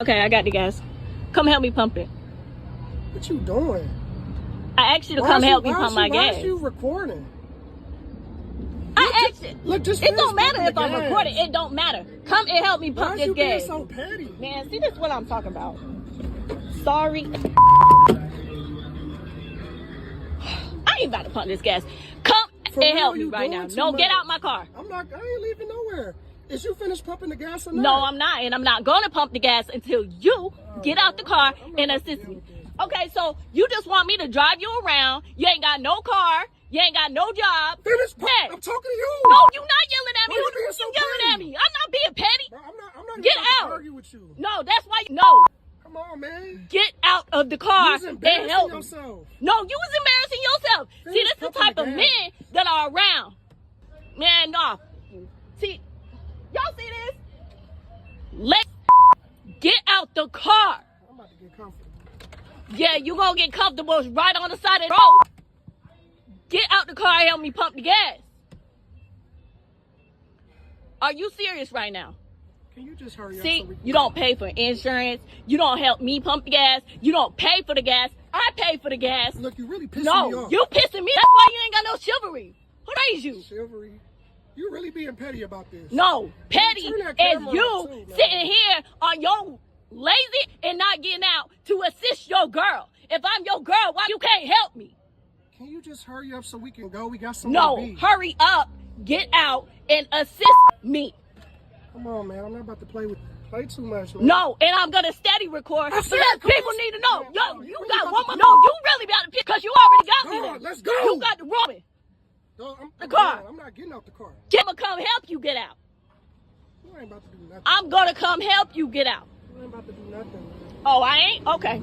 Okay, I got the gas. Come help me pump it. What you doing? I asked you to come help me pump my gas. Why is you recording? I asked you. Look, just it don't matter if I'm recording. It don't matter. Come and help me pump this gas. Why are you being so petty? Man, see, this is what I'm talking about. Sorry. I ain't about to pump this gas. Come and help me right now. No, get out my car. I ain't leaving nowhere. Is you finished pumping the gas or not? No, I'm not. And I'm not going to pump the gas until you get out the car and assist me. Okay, so you just want me to drive you around. You ain't got no car. You ain't got no job. Finish pumping. I'm talking to you. No, you not yelling at me. Why Who you being so yelling petty? at me? I'm not being petty. Bro, I'm not Get even out. about to argue with you. No, that's why you... No. Come on, man. Get out of the car You was and help me. yourself. No, you was embarrassing yourself. See, this is the type of men that are around. Man, no. See, y'all see this? Let's get out the car. I'm about to get comfortable. Yeah, you gonna get comfortable right on the side of the road. Get out the car and help me pump the gas. Are you serious right now? Can you just hurry up? See, you don't pay for insurance. You don't help me pump the gas. You don't pay for the gas. I pay for the gas. Look, you really pissing me No, off. you pissing me. That's why you ain't got no chivalry. Who raised you? Chivalry. You really being petty about this. No, petty is you too, sitting here on your lazy and not getting out to assist your girl. If I'm your girl, why you can't help me? Can you just hurry up so we can go? We got somewhere to be. No, hurry up, get out, and assist me. Come on, man. I'm not about to play too much, man. No, and I'm gonna steady record because people need to know. Man, Yo, you got about one to more. do No, it. you really about to pick because you already got me there. Let's go. You got the woman. No, The car. I'm not getting out the car. I'm gonna come help you get out. You ain't about to do nothing. I'm gonna come help you get out. You ain't about to do nothing, man. Oh, I ain't? Okay.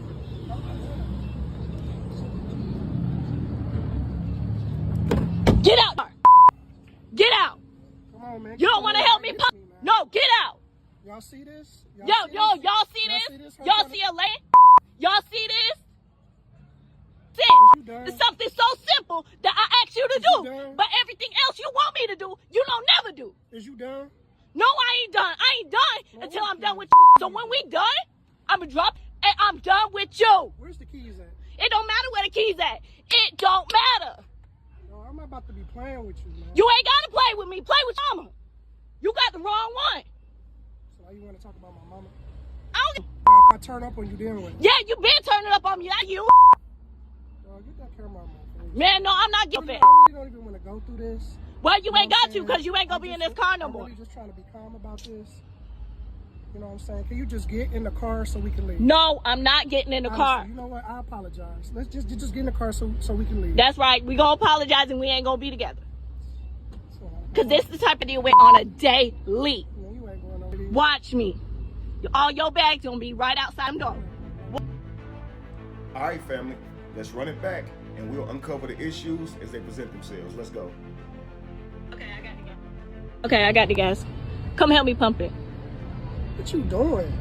Get out. Get out. Come on, man. You don't want to help me pump? No, get out. Y'all see this? Y'all see this? Y'all see a land? Y'all see this? It's something so simple that I asked you to do. But everything else you want me to do, you don't never do. Is you done? No, I ain't done. I ain't done until I'm done with you. So when we done, I'm going to drop and I'm done with you. Where's the keys at? It don't matter where the keys at. It don't matter. No, I'm not about to be playing with you, man. You ain't got to play with me. Play with mama. You got the wrong one. So why you want to talk about my mama? I don't... Now, if I turn up on you, then what? Yeah, you been turning up on me. Not you. Dog, get that camera on my face. Man, no, I'm not giving it. I really don't even want to go through this. Well, you ain't know got to because you ain't going to be in this car no I'm more. really just trying to be calm about this. You know what I'm saying? Can you just get in the car so we can leave? No, I'm not getting in the Honestly, car. You know what? I apologize. Let's just get in the car so we can leave. That's right. We going to apologize and we ain't going to be together. So, Because this is the type of deal we're on a daily. man, you ain't going over there. Watch me. All your bags going to be right outside the door. All right, family, let's run it back and we'll uncover the issues as they present themselves. Let's go. Okay, I got the gas. Come help me pump it. What you doing?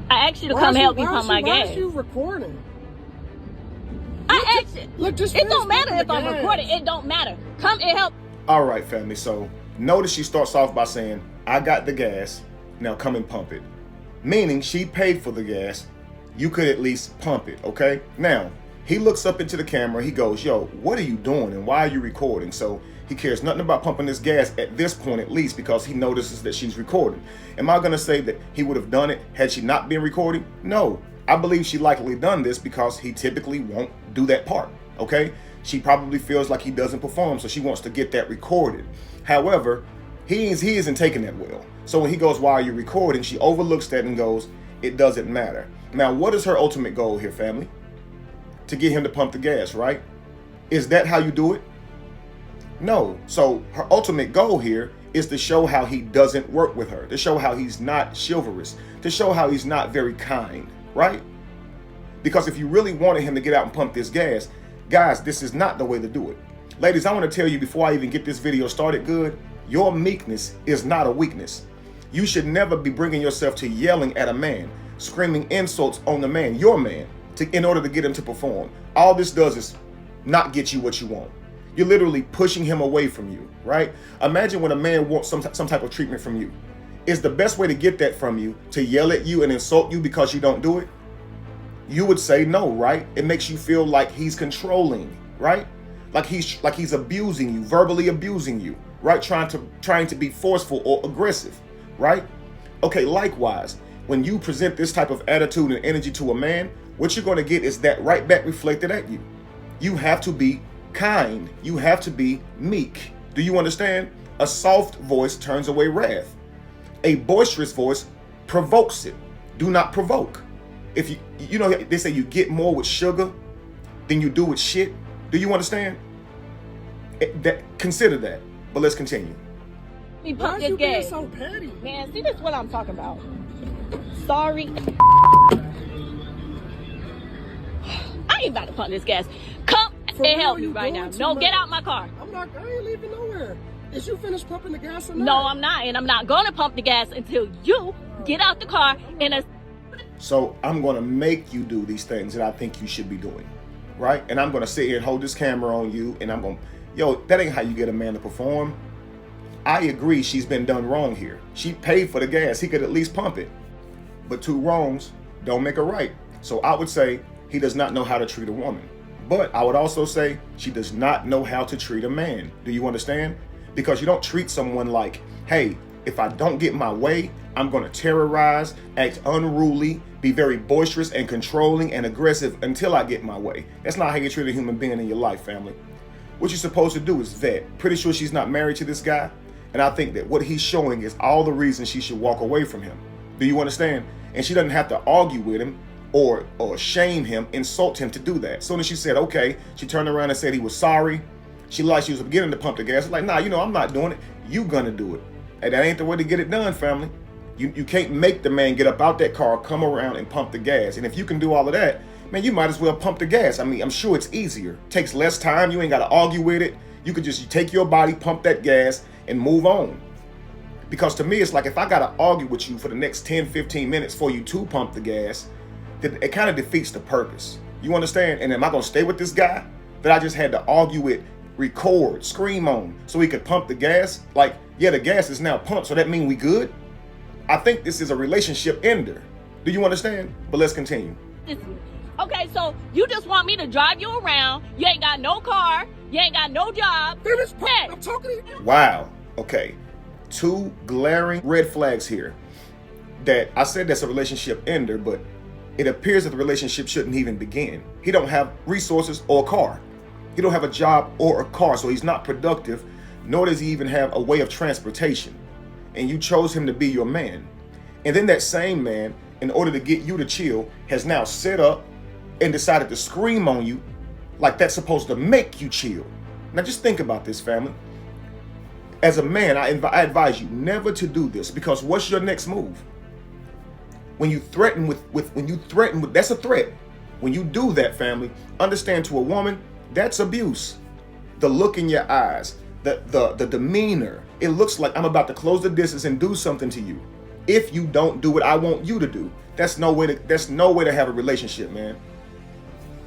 I asked you to come help me pump my Why gas. is you recording? I asked you. Look, just It don't finish matter if pumping I'm the recording. gas. It don't matter. Come and help. All right, family, so notice she starts off by saying, I got the gas, now come and pump it. Meaning she paid for the gas, you could at least pump it, okay? Now, he looks up into the camera, he goes, yo, what are you doing and why are you recording? So he cares nothing about pumping this gas at this point at least because he notices that she's recording. Am I gonna say that he would have done it had she not been recording? No, I believe she likely done this because he typically won't do that part, okay? She probably feels like he doesn't perform, so she wants to get that recorded. However, he isn't taking that well. So when he goes, why are you recording? She overlooks that and goes, it doesn't matter. Now, what is her ultimate goal here, family? To get him to pump the gas, right? Is that how you do it? No. So her ultimate goal here is to show how he doesn't work with her, to show how he's not chivalrous, to show how he's not very kind, right? Because if you really wanted him to get out and pump this gas, guys, this is not the way to do it. Ladies, I want to tell you before I even get this video started good, your meekness is not a weakness. You should never be bringing yourself to yelling at a man, screaming insults on the man, your man, in order to get him to perform. All this does is not get you what you want. You're literally pushing him away from you, right? Imagine when a man wants some type of treatment from you Is the best way to get that from you to yell at you and insult you because you don't do it? You would say no, right? It makes you feel like he's controlling, right? Like he's abusing you, verbally abusing you, right? Trying to be forceful or aggressive, right? Okay, likewise, when you present this type of attitude and energy to a man, what you're going to get is that right back reflected at you. You have to be kind. You have to be meek. Do you understand? A soft voice turns away wrath. A boisterous voice provokes it. Do not provoke. If you know, they say you get more with sugar than you do with shit. Do you understand? Consider that. But let's continue. Me Why pump is you this being gas. so petty? Man, see, this is what I'm talking about. Sorry. I ain't about to pump this gas. Come For and real, help me you right now. doing too No, get much. out my car. I ain't leaving nowhere. Is you finished pumping the gas or not? No, I'm not. And I'm not going to pump the gas until you get out the car and So I'm going to make you do these things that I think you should be doing, right? And I'm going to sit here and hold this camera on you, and I'm going, that ain't how you get a man to perform. I agree she's been done wrong here. She paid for the gas. He could at least pump it. But two wrongs don't make a right. So I would say he does not know how to treat a woman. But I would also say she does not know how to treat a man. Do you understand? Because you don't treat someone like, hey, if I don't get my way, I'm going to terrorize, act unruly, be very boisterous and controlling and aggressive until I get my way. That's not how you treat a human being in your life, family. What you're supposed to do is vet. Pretty sure she's not married to this guy. And I think that what he's showing is all the reasons she should walk away from him. Do you understand? And she doesn't have to argue with him or shame him, insult him to do that. As soon as she said, okay, she turned around and said he was sorry. She was beginning to pump the gas. Like, nah, I'm not doing it. You gonna do it. And that ain't the way to get it done, family. You can't make the man get up out that car, come around and pump the gas. And if you can do all of that, man, you might as well pump the gas. I mean, I'm sure it's easier. Takes less time. You ain't got to argue with it. You could just take your body, pump that gas, and move on. Because to me, it's like if I got to argue with you for the next 10, 15 minutes for you to pump the gas, then it kind of defeats the purpose. You understand? And am I going to stay with this guy that I just had to argue with, record, scream on, so he could pump the gas? Like, yeah, the gas is now pumped, so that mean we good? I think this is a relationship ender. Do you understand? But let's continue. Okay, so you just want me to drive you around. You ain't got no car. You ain't got no job. Finish pumping. Hey. I'm talking to you. Wow. Okay. Two glaring red flags here. That I said that's a relationship ender, but it appears that the relationship shouldn't even begin. He don't have resources or a car. He don't have a job or a car, so he's not productive, nor does he even have a way of transportation. And you chose him to be your man. And then that same man, in order to get you to chill, has now set up and decided to scream on you like that's supposed to make you chill. Now just think about this, family. As a man, I advise you never to do this, because what's your next move? When you threaten with that's a threat. When you do that, family, understand, to a woman, that's abuse. The look in your eyes, the demeanor, it looks like I'm about to close the distance and do something to you. If you don't do what I want you to do, that's no way to have a relationship, man.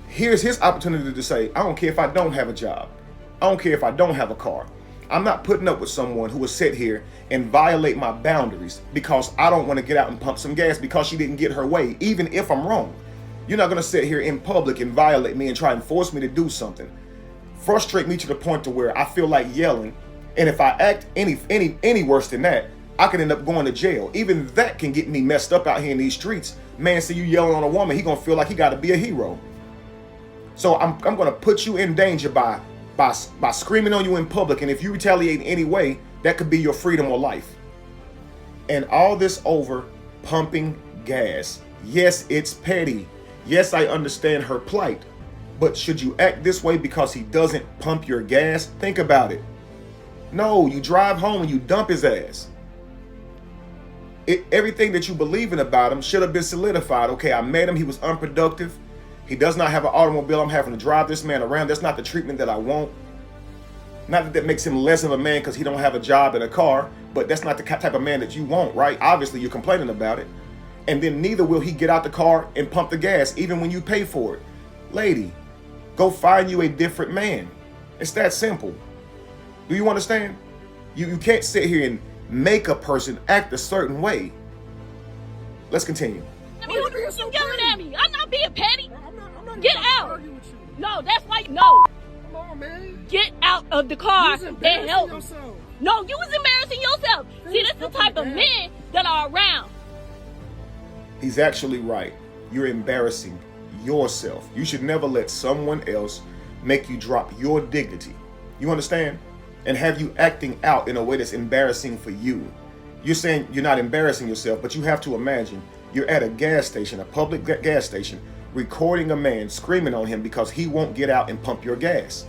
Here's his opportunity to say, I don't care if I don't have a job. I don't care if I don't have a car. I'm not putting up with someone who will sit here and violate my boundaries because I don't want to get out and pump some gas because she didn't get her way, even if I'm wrong. You're not going to sit here in public and violate me and try and force me to do something. Frustrate me to the point to where I feel like yelling. And if I act any worse than that, I could end up going to jail. Even that can get me messed up out here in these streets. Man, see you yelling on a woman, he gonna feel like he gotta be a hero. So I'm gonna put you in danger by screaming on you in public. And if you retaliate in any way, that could be your freedom or life. And all this over pumping gas. Yes, it's petty. Yes, I understand her plight. But should you act this way because he doesn't pump your gas? Think about it. No, you drive home and you dump his ass. Everything that you believe in about him should have been solidified. Okay, I met him. He was unproductive. He does not have an automobile. I'm having to drive this man around. That's not the treatment that I want. Not that that makes him less of a man because he don't have a job and a car, but that's not the type of man that you want, right? Obviously, you're complaining about it. And then neither will he get out the car and pump the gas, even when you pay for it. Lady, go find you a different man. It's that simple. Do you understand? You can't sit here make a person act a certain way. Let's continue. I mean, who you yelling at me? I'm not being petty. I'm not Get even about to out. argue with you. No, that's why. No, Come on, man. get out of the car You're and embarrassing help me. yourself. No, you was embarrassing yourself. See, that's the type of men that are around. He's actually right. You're embarrassing yourself. You should never let someone else make you drop your dignity. You understand? And have you acting out in a way that's embarrassing for you. You're saying you're not embarrassing yourself, but you have to imagine you're at a gas station, a public gas station, recording a man screaming on him because he won't get out and pump your gas.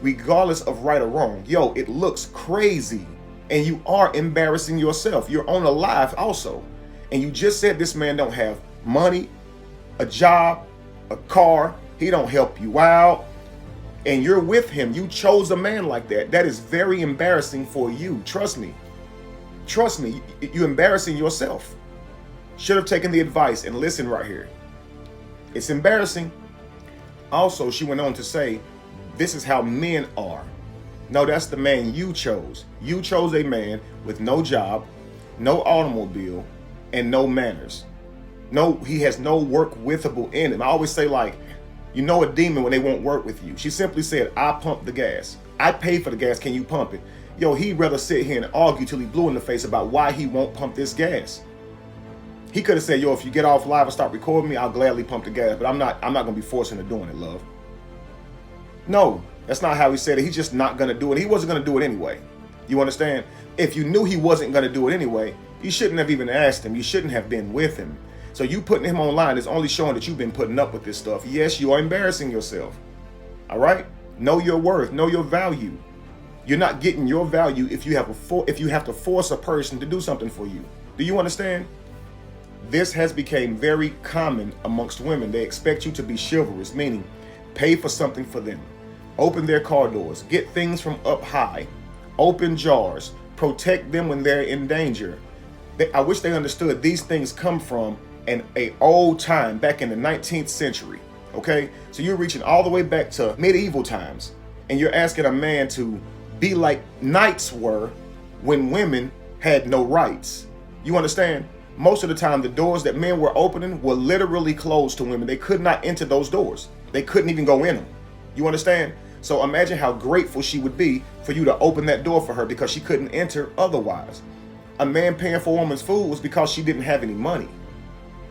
Regardless of right or wrong, yo, it looks crazy. And you are embarrassing yourself. You're on a live also. And you just said this man don't have money, a job, a car. He don't help you out. And you're with him. You chose a man like that. That is very embarrassing for you. Trust me. Trust me. You're embarrassing yourself. Should have taken the advice and listened right here. It's embarrassing. Also, she went on to say, this is how men are. No, that's the man you chose. You chose a man with no job, no automobile, and no manners. No, he has no work withable in him. I always say, like, you know a demon when they won't work with you. She simply said, I pump the gas. I pay for the gas. Can you pump it? Yo, he'd rather sit here and argue till he blue in the face about why he won't pump this gas. He could have said, yo, if you get off live and start recording me, I'll gladly pump the gas. But I'm not gonna be forced into doing it, love. No, that's not how he said it. He's just not gonna do it. He wasn't gonna do it anyway. You understand? If you knew he wasn't gonna do it anyway, you shouldn't have even asked him. You shouldn't have been with him. So you putting him online is only showing that you've been putting up with this stuff. Yes, you are embarrassing yourself. All right? Know your worth. Know your value. You're not getting your value if you have to force a person to do something for you. Do you understand? This has become very common amongst women. They expect you to be chivalrous, meaning pay for something for them. Open their car doors. Get things from up high. Open jars. Protect them when they're in danger. I wish they understood these things come from an old time, back in the 19th century. Okay? So you're reaching all the way back to medieval times. And you're asking a man to be like knights were when women had no rights. You understand? Most of the time, the doors that men were opening were literally closed to women. They could not enter those doors. They couldn't even go in them. You understand? So imagine how grateful she would be for you to open that door for her because she couldn't enter otherwise. A man paying for a woman's food was because she didn't have any money.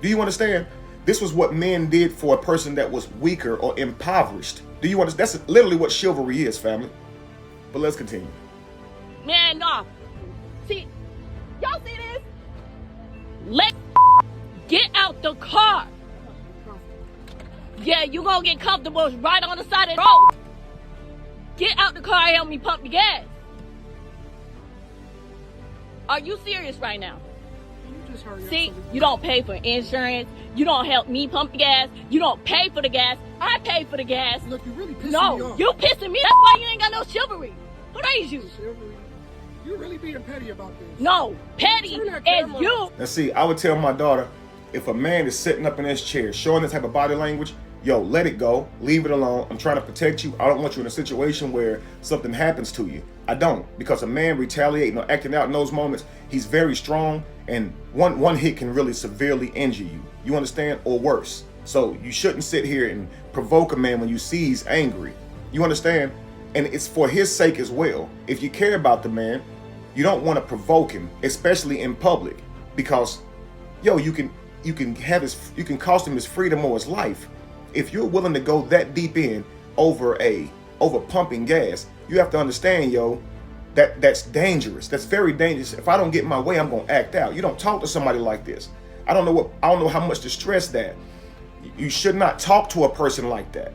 Do you understand? This was what men did for a person that was weaker or impoverished. Do you understand? That's literally what chivalry is, family. But let's continue. Man, no. See, y'all see this? Let's get out the car. Yeah, you gonna get comfortable right on the side of the road. Get out the car and help me pump the gas. Are you serious right now? See, you don't pay for insurance. You don't help me pump the gas. You don't pay for the gas. I pay for the gas. Look, you really pissing me No, off. you pissing me. That's why you ain't got no chivalry. Who raised you? Chivalry. You're really being petty about this. No, petty Turn that is camera you. off. Now see, I would tell my daughter, if a man is sitting up in his chair showing this type of body language, yo, let it go, leave it alone. I'm trying to protect you. I don't want you in a situation where something happens to you. I don't, because a man retaliating or acting out in those moments, he's very strong, and one hit can really severely injure you. You understand? Or worse. So you shouldn't sit here and provoke a man when you see he's angry. You understand? And it's for his sake as well. If you care about the man, you don't want to provoke him, especially in public, because yo, you can cost him his freedom or his life. If you're willing to go that deep in over pumping gas, you have to understand, yo, that's dangerous. That's very dangerous. If I don't get my way, I'm gonna act out. You don't talk to somebody like this. I don't know how much to stress that. You should not talk to a person like that.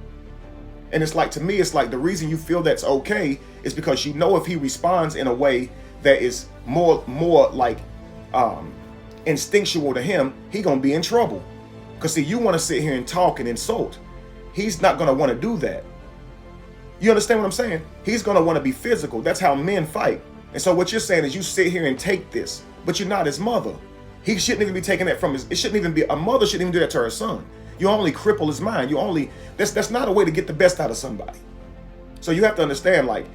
And it's like, to me, it's like the reason you feel that's okay is because you know if he responds in a way that is more like instinctual to him, he gonna be in trouble. Because see, you want to sit here and talk and insult. He's not gonna want to do that. You understand what I'm saying? He's gonna want to be physical. That's how men fight. And so what you're saying is you sit here and take this, but you're not his mother. He shouldn't even be taking that from it shouldn't even be, a mother shouldn't even do that to her son. You only cripple his mind. That's not a way to get the best out of somebody. So you have to understand, like,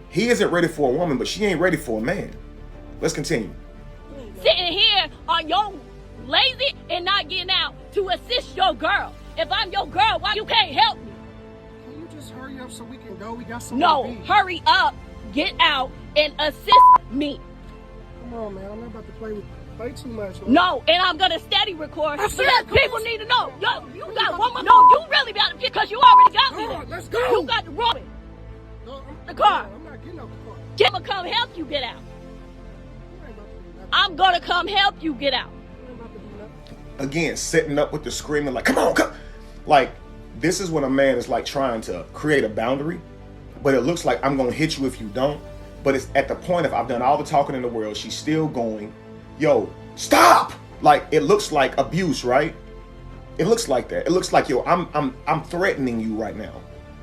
he isn't ready for a woman, but she ain't ready for a man. Let's continue. sitting here on your lazy and not getting out to assist your girl. If I'm your girl, why you can't help me? Can you just hurry up so we can go? We got something No, to be. hurry up, get out, and assist me. Come on, man. I'm not about to play too much. Man. No, and I'm gonna steady record That's because it. people need to know. Yo, you got one more. No, you really got to get because you already got me Come there. on, let's go. You got the Robin. No, The car. I'm not getting out the car. Jim will come help you get out. You ain't about to do nothing. I'm gonna come help you get out. You ain't about to do nothing. Again, setting up with the screaming like, come on, come. Like, this is when a man is like trying to create a boundary, but it looks like I'm gonna hit you if you don't. But it's at the point of I've done all the talking in the world, she's still going, yo, stop! Like, it looks like abuse, right? It looks like that. It looks like, yo, I'm threatening you right now.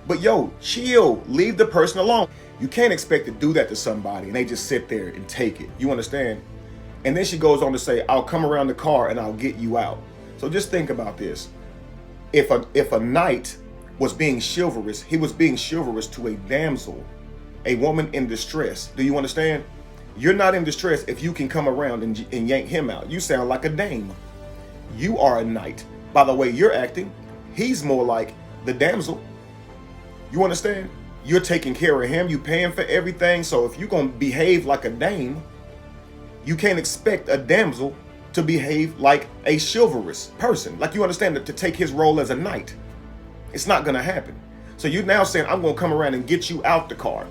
But yo, chill, leave the person alone. You can't expect to do that to somebody and they just sit there and take it. You understand? And then she goes on to say, I'll come around the car and I'll get you out. So just think about this. If a knight was being chivalrous, he was being chivalrous to a damsel, a woman in distress. Do you understand? You're not in distress if you can come around and yank him out. You sound like a dame. You are a knight. By the way you're acting, he's more like the damsel. You understand? You're taking care of him. You paying for everything. So if you're going to behave like a dame, you can't expect a damsel to behave like a chivalrous person. Like, you understand, to take his role as a knight. It's not going to happen. So you're now saying, I'm going to come around and get you out the car.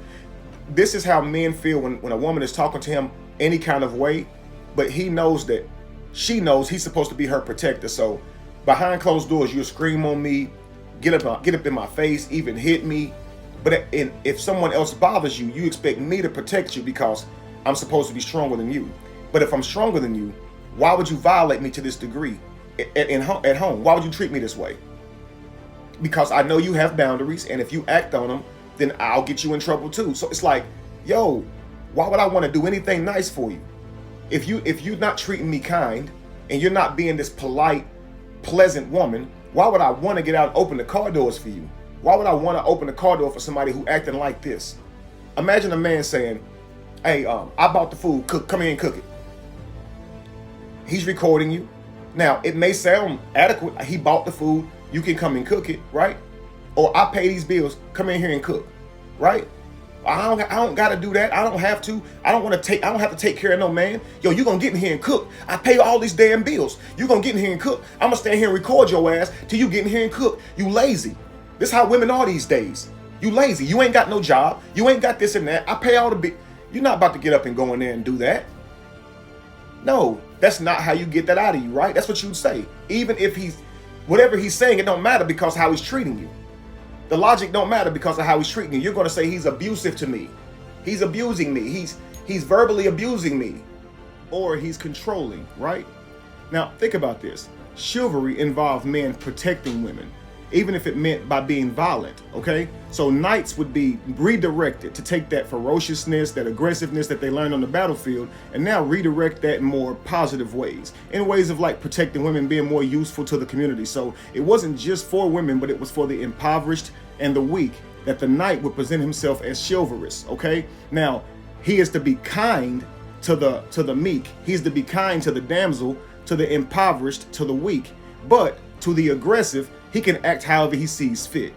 This is how men feel when a woman is talking to him any kind of way, but he knows that she knows he's supposed to be her protector. So behind closed doors, you'll scream on me, get up in my face, even hit me. But if someone else bothers you, you expect me to protect you because I'm supposed to be stronger than you. But if I'm stronger than you, why would you violate me to this degree at home? Why would you treat me this way? Because I know you have boundaries, and if you act on them, then I'll get you in trouble too. So it's like, yo, why would I want to do anything nice for you? If you're not treating me kind and you're not being this polite, pleasant woman, why would I want to get out and open the car doors for you? Why would I want to open the car door for somebody who acting like this? Imagine a man saying, hey, I bought the food, come here and cook it. He's recording you. Now, it may sound adequate. He bought the food, you can come and cook it, right? Or I pay these bills, come in here and cook, right? I don't gotta do that. I don't have to. I don't have to take care of no man. Yo, you gonna get in here and cook. I pay all these damn bills. You gonna get in here and cook. I'm gonna stand here and record your ass till you get in here and cook. You lazy. This is how women are these days. You lazy. You ain't got no job. You ain't got this and that. I pay all the bills. You're not about to get up and go in there and do that. No, that's not how you get that out of you, right? That's what you'd say. Even if whatever he's saying, it don't matter because how he's treating you. The logic don't matter because of how he's treating you. You're going to say he's abusive to me. He's abusing me. He's verbally abusing me. Or he's controlling, right? Now, think about this. Chivalry involved men protecting women, even if it meant by being violent, okay? So knights would be redirected to take that ferociousness, that aggressiveness that they learned on the battlefield, and now redirect that in more positive ways, in ways of like protecting women, being more useful to the community. So it wasn't just for women, but it was for the impoverished and the weak, that the knight would present himself as chivalrous, okay? Now, he is to be kind to the meek. He's to be kind to the damsel, to the impoverished, to the weak. But to the aggressive, he can act however he sees fit.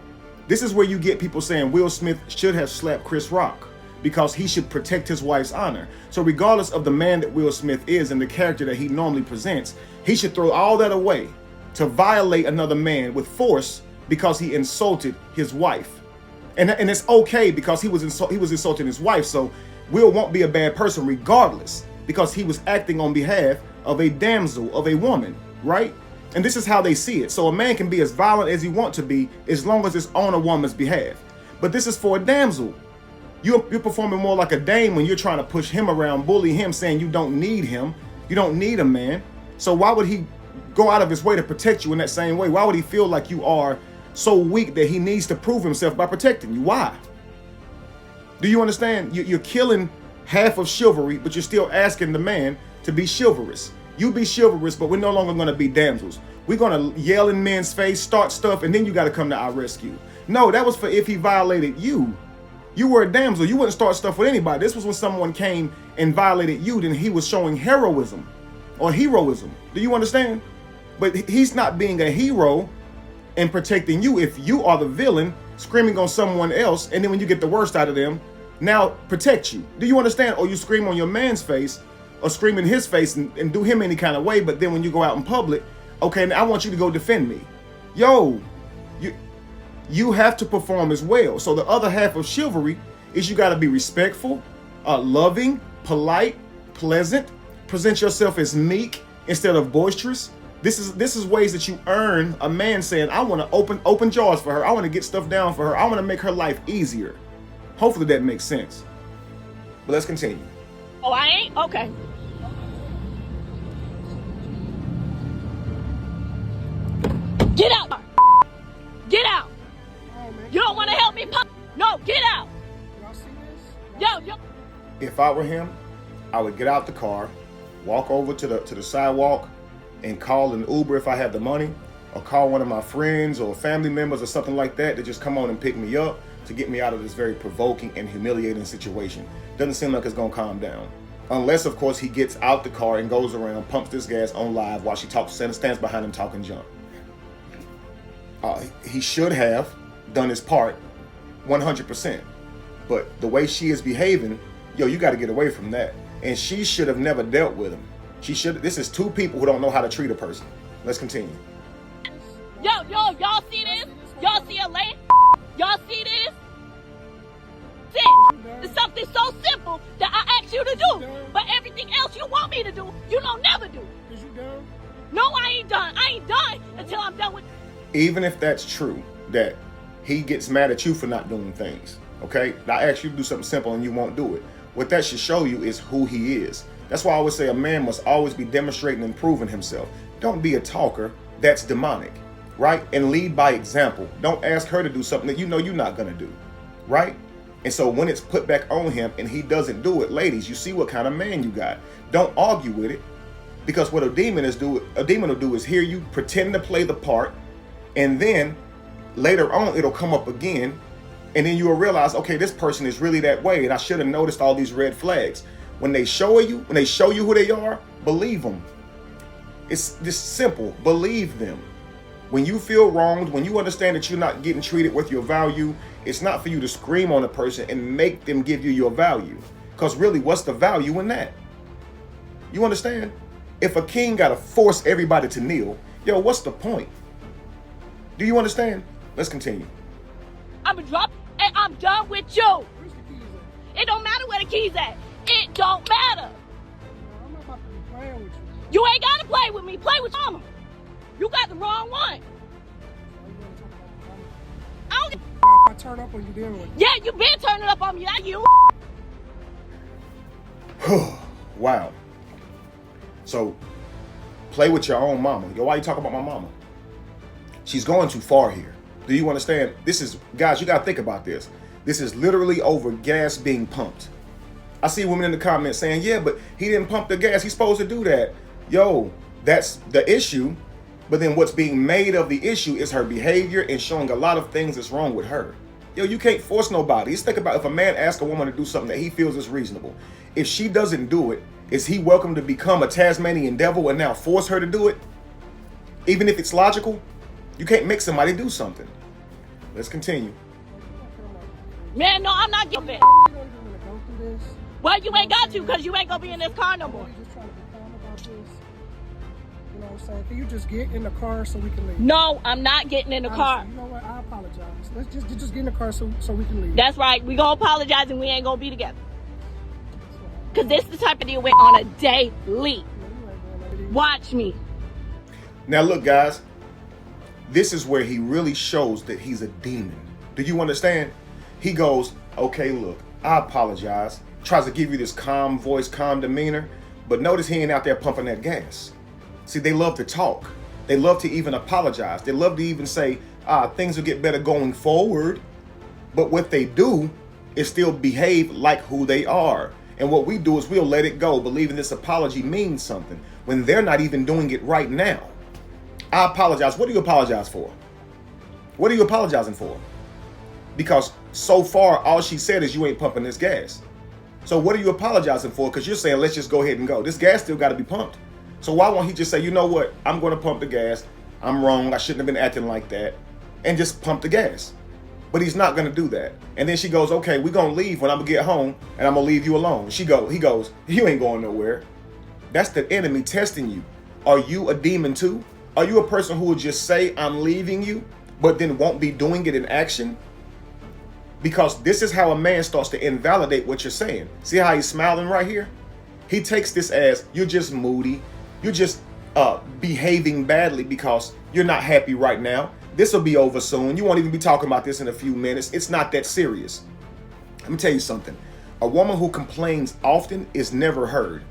This is where you get people saying Will Smith should have slapped Chris Rock because he should protect his wife's honor. So regardless of the man that Will Smith is and the character that he normally presents, he should throw all that away to violate another man with force because he insulted his wife. And it's okay because he was insulting his wife. So Will won't be a bad person regardless because he was acting on behalf of a damsel, of a woman, right? And this is how they see it. So a man can be as violent as he wants to be as long as it's on a woman's behalf. But this is for a damsel. You're performing more like a dame when you're trying to push him around, bully him, saying you don't need him. You don't need a man. So why would he go out of his way to protect you in that same way? Why would he feel like you are so weak that he needs to prove himself by protecting you? Why? Do you understand? You're killing half of chivalry, but you're still asking the man to be chivalrous. You be chivalrous, but we're no longer going to be damsels. We're going to yell in men's face, start stuff, and then you got to come to our rescue. No, that was for if he violated you. You were a damsel. You wouldn't start stuff with anybody. This was when someone came and violated you, then he was showing heroism. or heroism. Do you understand? But he's not being a hero and protecting you if you are the villain screaming on someone else, and then when you get the worst out of them, now protect you. Do you understand? Or you scream on your man's face or scream in his face and do him any kind of way, but then when you go out in public, okay, now I want you to go defend me. Yo, you have to perform as well. So the other half of chivalry is you got to be respectful, loving, polite, pleasant, present yourself as meek instead of boisterous. This is ways that you earn a man saying, I want to open jaws for her. I want to get stuff down for her. I want to make her life easier. Hopefully that makes sense. But let's continue. Oh, I ain't? Okay. Get out. Get out. Oh, man. You don't want to help me? No, get out. Y'all see this? Yo. If I were him, I would get out the car, walk over to the sidewalk, and call an Uber if I have the money, or call one of my friends or family members or something like that to just come on and pick me up to get me out of this very provoking and humiliating situation. Doesn't seem like it's gonna calm down. Unless, of course, he gets out the car and goes around, pumps this gas on live while she stands behind him talking junk. He should have done his part 100%. But the way she is behaving, yo, you got to get away from that. And she should have never dealt with him. This is two people who don't know how to treat a person. Let's continue. Yo, y'all see this? Y'all see a lady? Y'all see this? It's something so simple that I asked you to do. But everything else you want me to do, you don't never do. Is you done? No, I ain't done. I ain't done until I'm done with. Even if that's true, that he gets mad at you for not doing things, okay? I asked you to do something simple and you won't do it. What that should show you is who he is. That's why I always say a man must always be demonstrating and proving himself. Don't be a talker. That's demonic, right? And lead by example. Don't ask her to do something that you know you're not going to do, right? And so when it's put back on him and he doesn't do it, ladies, you see what kind of man you got. Don't argue with it, because what a demon will do is hear you, pretend to play the part, and then later on it'll come up again, and then you will realize, okay, this person is really that way, and I should have noticed all these red flags. When they show you who they are, believe them. It's just simple. Believe them. When you feel wronged, when you understand that you're not getting treated with your value, it's not for you to scream on a person and make them give you your value. Because really, what's the value in that? You understand? If a king got to force everybody to kneel, yo, what's the point? Do you understand? Let's continue. I'm gonna drop and I'm done with you. Where's the keys at? It don't matter where the keys at. It don't matter. I'm not about to be playing with you. You ain't gotta play with me. Play with mama. You got the wrong one. Why you wanna talk about I don't. Now, if I turn up on you, then what? Yeah, you been turning up on me, not you. Wow. So, play with your own mama. Yo, why you talking about my mama? She's going too far here. Do you understand? This is, guys, you got to think about this. This is literally over gas being pumped. I see women in the comments saying, yeah, but he didn't pump the gas. He's supposed to do that. Yo, that's the issue. But then what's being made of the issue is her behavior and showing a lot of things that's wrong with her. Yo, you can't force nobody. Just think about if a man asks a woman to do something that he feels is reasonable. If she doesn't do it, is he welcome to become a Tasmanian devil and now force her to do it? Even if it's logical? You can't make somebody do something. Let's continue. Man, no, I'm not giving. You don't even want to go through this. Well, you ain't got to, because you ain't gonna be in this car no more. You just trying to be calm about this. You know what I'm saying? Can you just get in the car so we can leave? No, I'm not getting in the car. Honestly, you know what? I apologize. Let's just get in the car so we can leave. That's right. We gonna apologize and we ain't gonna be together. Because this is the type of deal we're on a daily. Watch me. Now look, guys, this is where he really shows that he's a demon. Do you understand? He goes, okay, look, I apologize. Tries to give you this calm voice, calm demeanor, but notice he ain't out there pumping that gas. See, they love to talk. They love to even apologize. They love to even say, things will get better going forward. But what they do is still behave like who they are. And what we do is we'll let it go, believing this apology means something, when they're not even doing it right now. I apologize. What do you apologize for? What are you apologizing for? Because so far, all she said is you ain't pumping this gas. So what are you apologizing for? Because you're saying, let's just go ahead and go. This gas still got to be pumped. So why won't he just say, you know what, I'm going to pump the gas. I'm wrong. I shouldn't have been acting like that. And just pump the gas. But he's not going to do that. And then she goes, okay, we're going to leave when I'm going to get home and I'm going to leave you alone. He goes, you ain't going nowhere. That's the enemy testing you. Are you a demon too? Are you a person who will just say, I'm leaving you, but then won't be doing it in action? Because this is how a man starts to invalidate what you're saying. See how he's smiling right here? He takes this as you're just moody. You're just behaving badly because you're not happy right now. This will be over soon. You won't even be talking about this in a few minutes. It's not that serious. Let me tell you something. A woman who complains often is never heard.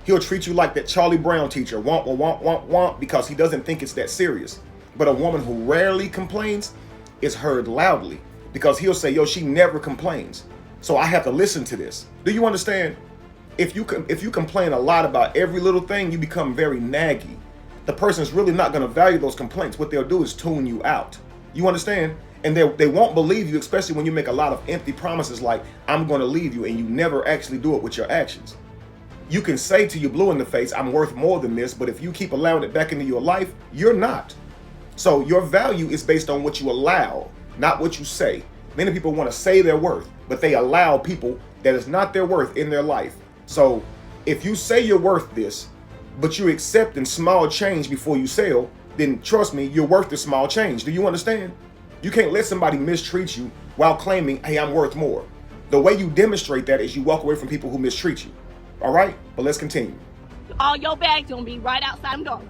He'll treat you like that Charlie Brown teacher, want, because he doesn't think it's that serious. But a woman who rarely complains is heard loudly because he'll say, yo, she never complains. So I have to listen to this. Do you understand? If you complain a lot about every little thing, you become very naggy. The person's really not going to value those complaints. What they'll do is tune you out. You understand? And they won't believe you, especially when you make a lot of empty promises like, I'm going to leave you, and you never actually do it with your actions. You can say to you blue in the face, I'm worth more than this, but if you keep allowing it back into your life, you're not. So your value is based on what you allow, not what you say. Many people want to say their worth, but they allow people that is not their worth in their life. So if you say you're worth this, but you accept in small change before you sell, then trust me, you're worth the small change. Do you understand? You can't let somebody mistreat you while claiming, hey, I'm worth more. The way you demonstrate that is you walk away from people who mistreat you. All right, but let's continue. All your bags gonna be right outside the door.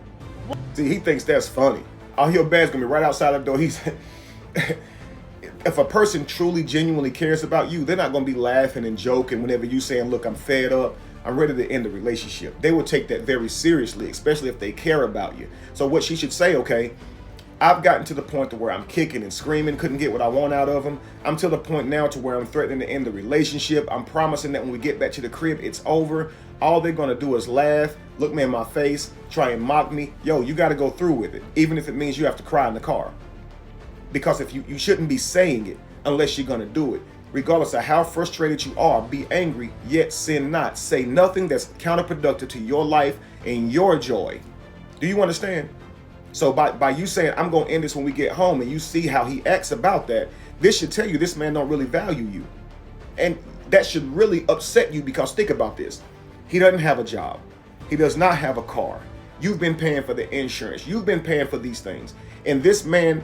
See, he thinks that's funny. All your bags gonna be right outside the door. If a person truly, genuinely cares about you, they're not gonna be laughing and joking whenever you saying, look, I'm fed up, I'm ready to end the relationship. They will take that very seriously, especially if they care about you. So what she should say, okay, I've gotten to the point to where I'm kicking and screaming, couldn't get what I want out of him. I'm to the point now to where I'm threatening to end the relationship. I'm promising that when we get back to the crib, it's over. All they're going to do is laugh, look me in my face, try and mock me. Yo, you got to go through with it, even if it means you have to cry in the car. Because if you shouldn't be saying it unless you're going to do it. Regardless of how frustrated you are, be angry, yet sin not. Say nothing that's counterproductive to your life and your joy. Do you understand? So by you saying, I'm going to end this when we get home, and you see how he acts about that, this should tell you this man don't really value you. And that should really upset you because think about this. He doesn't have a job. He does not have a car. You've been paying for the insurance. You've been paying for these things. And this man,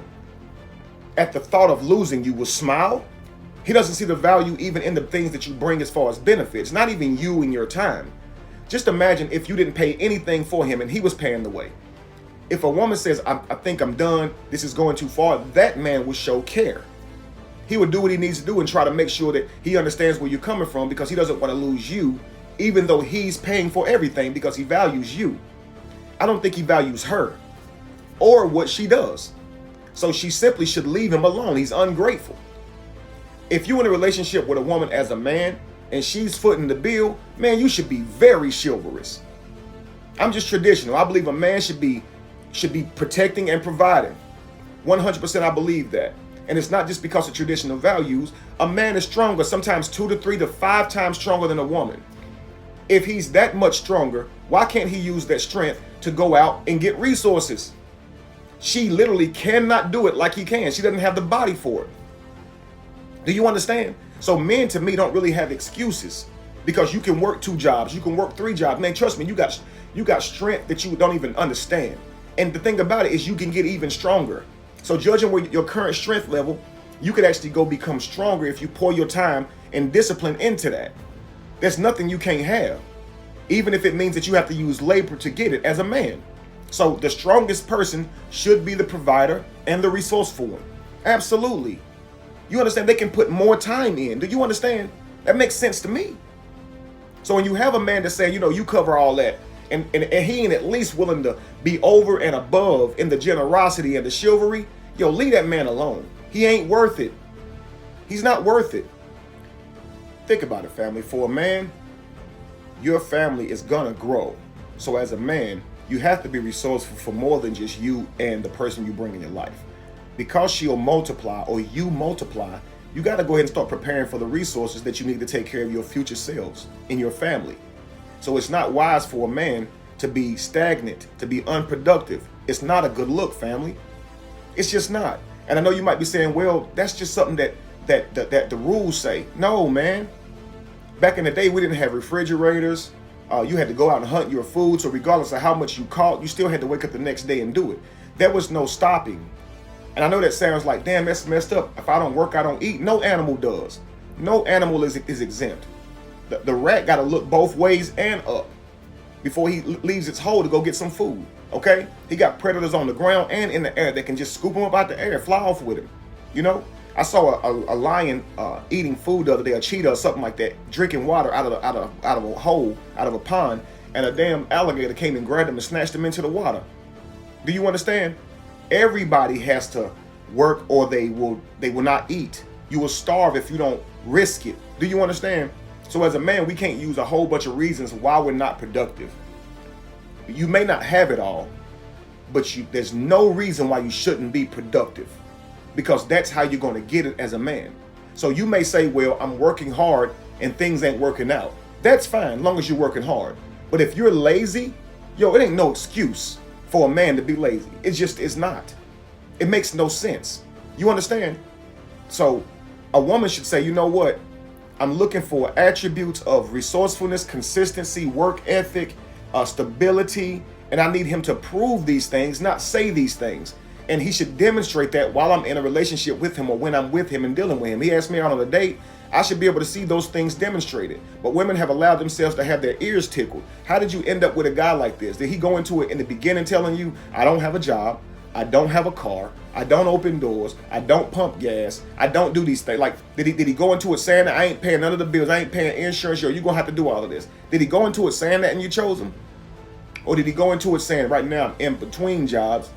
at the thought of losing you, will smile. He doesn't see the value even in the things that you bring as far as benefits, not even you and your time. Just imagine if you didn't pay anything for him and he was paying the way. If a woman says, I think I'm done, this is going too far, that man would show care. He would do what he needs to do and try to make sure that he understands where you're coming from because he doesn't want to lose you, even though he's paying for everything because he values you. I don't think he values her or what she does. So she simply should leave him alone. He's ungrateful. If you're in a relationship with a woman as a man and she's footing the bill, man, you should be very chivalrous. I'm just traditional. I believe a man should be protecting and providing. 100% I believe that. And it's not just because of traditional values. A man is stronger, sometimes 2 to 3 to 5 times stronger than a woman. If he's that much stronger, why can't he use that strength to go out and get resources? She literally cannot do it like he can. She doesn't have the body for it. Do you understand? So men, to me, don't really have excuses because you can work 2 jobs. You can work 3 jobs. Man, trust me, you got strength that you don't even understand. And the thing about it is you can get even stronger. So judging where your current strength level, you could actually go become stronger if you pour your time and discipline into that. There's nothing you can't have, even if it means that you have to use labor to get it as a man. So the strongest person should be the provider and the resourceful one. Absolutely. You understand? They can put more time in. Do you understand? That makes sense to me. So when you have a man that say, you cover all that, and he ain't at least willing to be over and above in the generosity and the chivalry, leave that man alone. He ain't worth it. He's not worth it. Think about it, family. For a man, your family is gonna grow. So as a man, you have to be resourceful for more than just you and the person you bring in your life. Because she'll multiply or you multiply, you got to go ahead and start preparing for the resources that you need to take care of your future selves in your family. So it's not wise for a man to be stagnant, to be unproductive. It's not a good look, family. It's just not. And I know you might be saying, well, that's just something that the rules say. No, man. Back in the day, we didn't have refrigerators. You had to go out and hunt your food. So regardless of how much you caught, you still had to wake up the next day and do it. There was no stopping. And I know that sounds like, damn, that's messed up. If I don't work, I don't eat. No animal does. No animal is exempt. The rat got to look both ways and up before he leaves its hole to go get some food. Okay? He got predators on the ground and in the air that can just scoop him up out the air, fly off with him. You know? I saw a lion eating food the other day, a cheetah or something like that, drinking water out of a hole, out of a pond, and a damn alligator came and grabbed him and snatched him into the water. Do you understand? Everybody has to work or they will not eat. You will starve if you don't risk it. Do you understand? So as a man, we can't use a whole bunch of reasons why we're not productive. You may not have it all, but there's no reason why you shouldn't be productive, because that's how you're going to get it as a man. So you may say, well, I'm working hard and things ain't working out. That's fine, as long as you're working hard. But if you're lazy, it ain't no excuse for a man to be lazy. It's not. It makes no sense. You understand? So a woman should say, you know what? I'm looking for attributes of resourcefulness, consistency, work ethic, stability, and I need him to prove these things, not say these things. And he should demonstrate that while I'm in a relationship with him or when I'm with him and dealing with him. He asked me out on a date. I should be able to see those things demonstrated. But women have allowed themselves to have their ears tickled. How did you end up with a guy like this? Did he go into it in the beginning telling you, I don't have a job, I don't have a car, I don't open doors, I don't pump gas, I don't do these things? Like, did he go into it saying that I ain't paying none of the bills, I ain't paying insurance, you're gonna have to do all of this? Did he go into it saying that and you chose him? Or did he go into it saying, right now I'm in between jobs,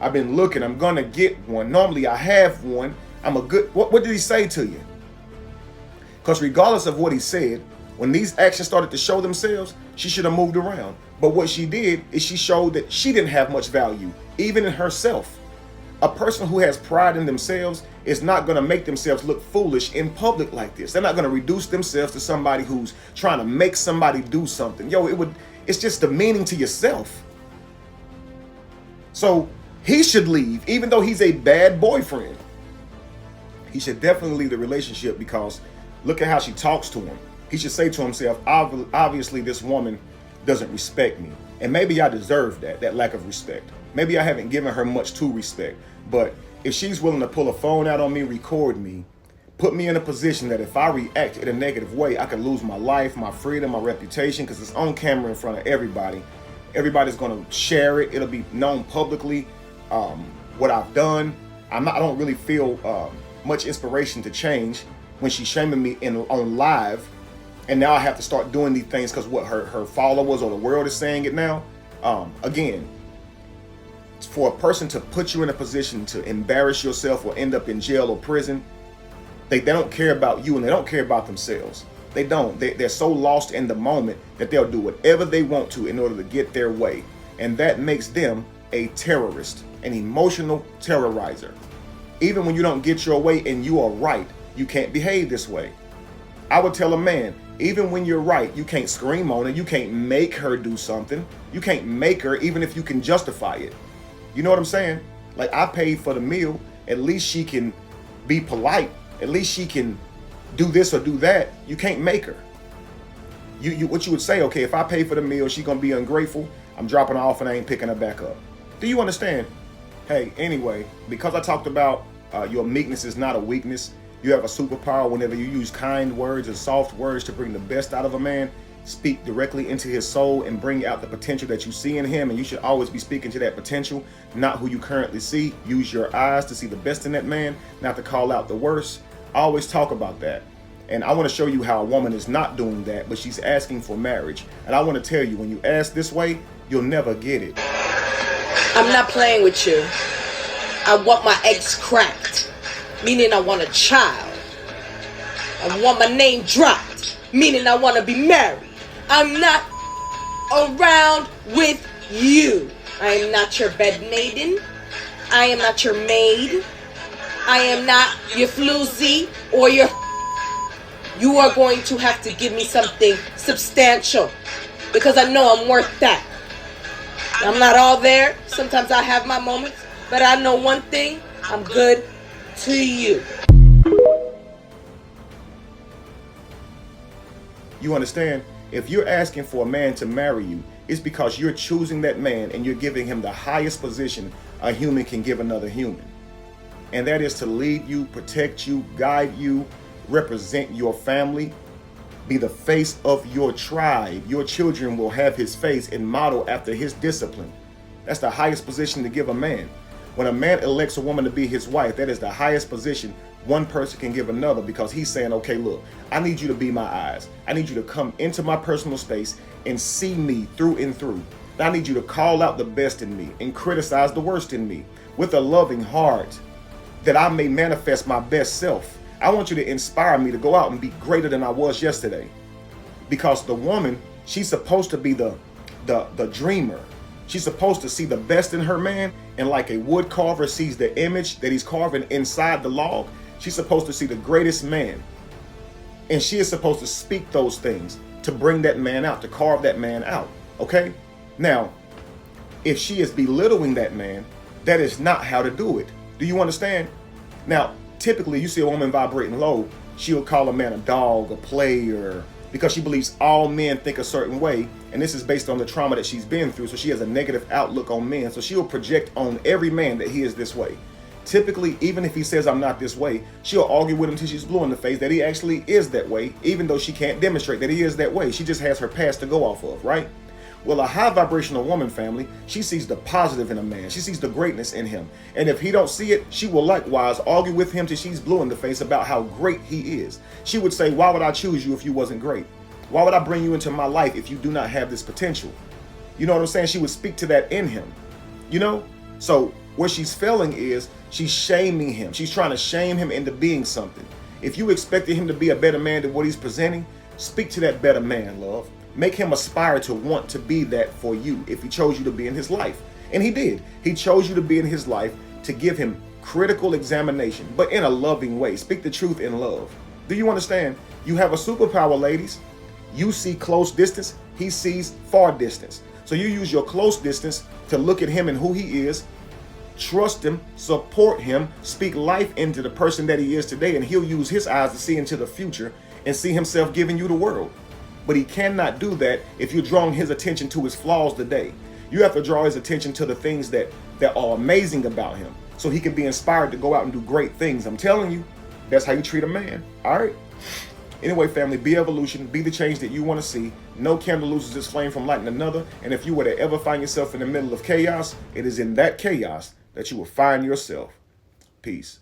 I've been looking, I'm gonna get one, normally I have one, I'm a good, what did he say to you? Because regardless of what he said, when these actions started to show themselves, she should have moved around. But what she did is she showed that she didn't have much value, even in herself. A person who has pride in themselves is not going to make themselves look foolish in public like this. They're not going to reduce themselves to somebody who's trying to make somebody do something. It's just demeaning to yourself. So he should leave, even though he's a bad boyfriend. He should definitely leave the relationship, because look at how she talks to him. He should say to himself, obviously this woman doesn't respect me. And maybe I deserve that lack of respect. Maybe I haven't given her much to respect. But if she's willing to pull a phone out on me, record me, put me in a position that if I react in a negative way, I could lose my life, my freedom, my reputation, because it's on camera in front of everybody. Everybody's going to share it. It'll be known publicly what I've done. I don't really feel much inspiration to change when she's shaming me on live. And now I have to start doing these things because what her followers or the world is saying it now. Again, for a person to put you in a position to embarrass yourself or end up in jail or prison, they don't care about you and they don't care about themselves. They don't. They're so lost in the moment that they'll do whatever they want to in order to get their way. And that makes them a terrorist, an emotional terrorizer. Even when you don't get your way and you are right, you can't behave this way. I would tell a man, even when you're right, you can't scream on her. You can't make her do something. You can't make her, even if you can justify it. You know what I'm saying? Like, I paid for the meal. At least she can be polite. At least she can do this or do that. You can't make her. What you would say, okay, if I pay for the meal, she's going to be ungrateful. I'm dropping her off and I ain't picking her back up. Do you understand? Hey, anyway, because I talked about your meekness is not a weakness. You have a superpower whenever you use kind words and soft words to bring the best out of a man. Speak directly into his soul and bring out the potential that you see in him. And you should always be speaking to that potential, not who you currently see. Use your eyes to see the best in that man, not to call out the worst. I always talk about that. And I want to show you how a woman is not doing that, but she's asking for marriage. And I want to tell you, when you ask this way, you'll never get it. I'm not playing with you. I want my eggs cracked, meaning I want a child. I want my name dropped, meaning I want to be married. I'm not around with you. I am not your bed maiden. I am not your maid. I am not your floozy or your... You are going to have to give me something substantial, because I know I'm worth that. I'm not all there. Sometimes I have my moments. But I know one thing. I'm good to you. You understand? If you're asking for a man to marry you, it's because you're choosing that man and you're giving him the highest position a human can give another human. And that is to lead you, protect you, guide you, represent your family, be the face of your tribe. Your children will have his face and model after his discipline. That's the highest position to give a man. When a man elects a woman to be his wife, that is the highest position one person can give another, because he's saying, okay, look, I need you to be my eyes. I need you to come into my personal space and see me through and through. I need you to call out the best in me and criticize the worst in me with a loving heart, that I may manifest my best self. I want you to inspire me to go out and be greater than I was yesterday. Because the woman, she's supposed to be the dreamer. She's supposed to see the best in her man, and like a wood carver sees the image that he's carving inside the log, she's supposed to see the greatest man. And she is supposed to speak those things to bring that man out, to carve that man out, okay? Now, if she is belittling that man, that is not how to do it. Do you understand? Now, typically you see a woman vibrating low, she'll call a man a dog, a player, because she believes all men think a certain way, and this is based on the trauma that she's been through, so she has a negative outlook on men, so she'll project on every man that he is this way. Typically, even if he says I'm not this way, she'll argue with him till she's blue in the face that he actually is that way, even though she can't demonstrate that he is that way. She just has her past to go off of, right? Well, a high vibrational woman, family, she sees the positive in a man. She sees the greatness in him. And if he don't see it, she will likewise argue with him till she's blue in the face about how great he is. She would say, why would I choose you if you wasn't great? Why would I bring you into my life if you do not have this potential? You know what I'm saying? She would speak to that in him, you know? So where she's failing is she's shaming him. She's trying to shame him into being something. If you expected him to be a better man than what he's presenting, speak to that better man, love. Make him aspire to want to be that for you if he chose you to be in his life. And he did. He chose you to be in his life to give him critical examination, but in a loving way. Speak the truth in love. Do you understand? You have a superpower, ladies. You see close distance, he sees far distance. So you use your close distance to look at him and who he is, trust him, support him, speak life into the person that he is today, and he'll use his eyes to see into the future and see himself giving you the world. But he cannot do that if you're drawing his attention to his flaws today. You have to draw his attention to the things that are amazing about him, so he can be inspired to go out and do great things. I'm telling you, that's how you treat a man, all right? Anyway, family, be evolution, be the change that you want to see. No candle loses its flame from lighting another. And if you were to ever find yourself in the middle of chaos, it is in that chaos that you will find yourself. Peace.